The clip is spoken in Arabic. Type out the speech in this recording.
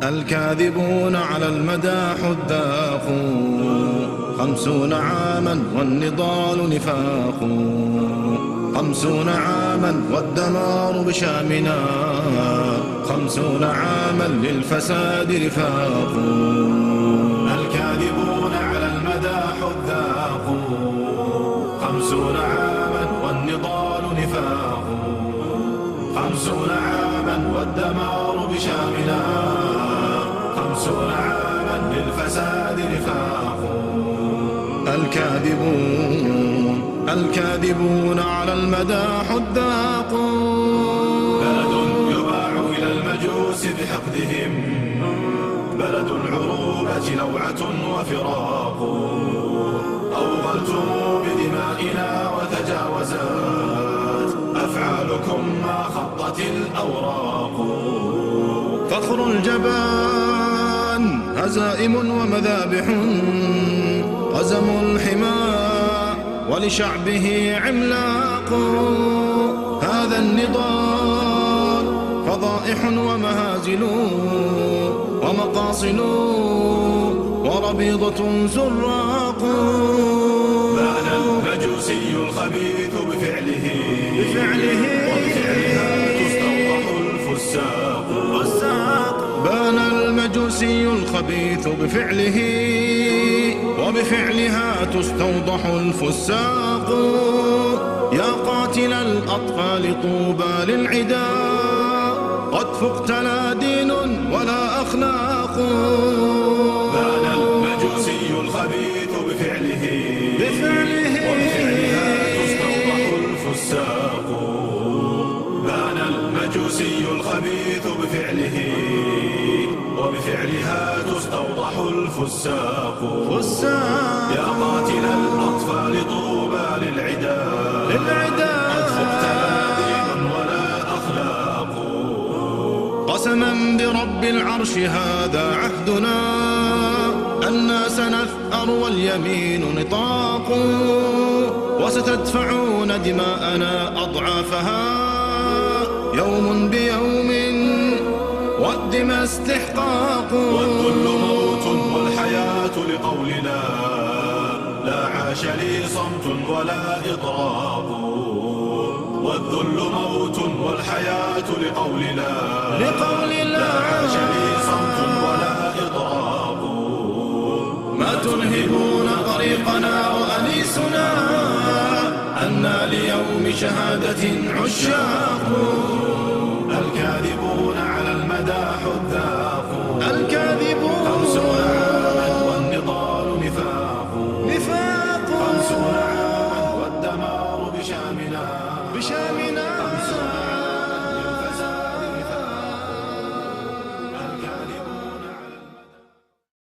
الكاذبون على المدى حداق 50 عاما والنضال نفاق 50 عاما والدمار بشامنا 50 عاما للفساد رفاق. الكاذبون على المدى حداق 50 عاما والنضال نفاق 50 عاما والدمار بشامنا 50 عاما للفساد رفاق. الكاذبون على المدى حداق. بلد يباع إلى المجوس بحقدهم، بلد العروبة لوعة وفراق. أوغلتم بدمائنا وتجاوزت أفعالكم ما خطت الأوراق. فخر الجبان هزائم ومذابح، قزم الحمى ولشعبه عملاق. هذا النضال فضائح ومهازل ومقاصل وربيضة زراق. بان المجوسي الخبيث بفعله وبفعلها تستوضح الفساق. بان المجوسي الخبيث بفعله وبفعلها تستوضح الفساق. يا قاتل الأطفال طوبى للعدا، قد فقت لا دين ولا أخلاق. بان المجوسي الخبيث بفعله وبفعلها تستوضح الفساق. بان المجوسي الخبيث بفعله وبفعلها تستوضح الفساق. يا قاتل الأطفال طوبى للعدا، قد فقت لا دين ولا أخلاق. قسما برب العرش هذا عهدنا، أنا سنثأر واليمين نطاق. وستدفعون دماءنا أضعافها يوم بيوم والدماء استحقاق. والذل موت والحياة لقولنا، لا عاش لي صمت ولا إطراق. والذل موت والحياة لقولنا، لا عاش لي صمت ولا إطراق. ما تنهبون طريقنا وأنيسنا، أنا ليوم شهادة عشاق.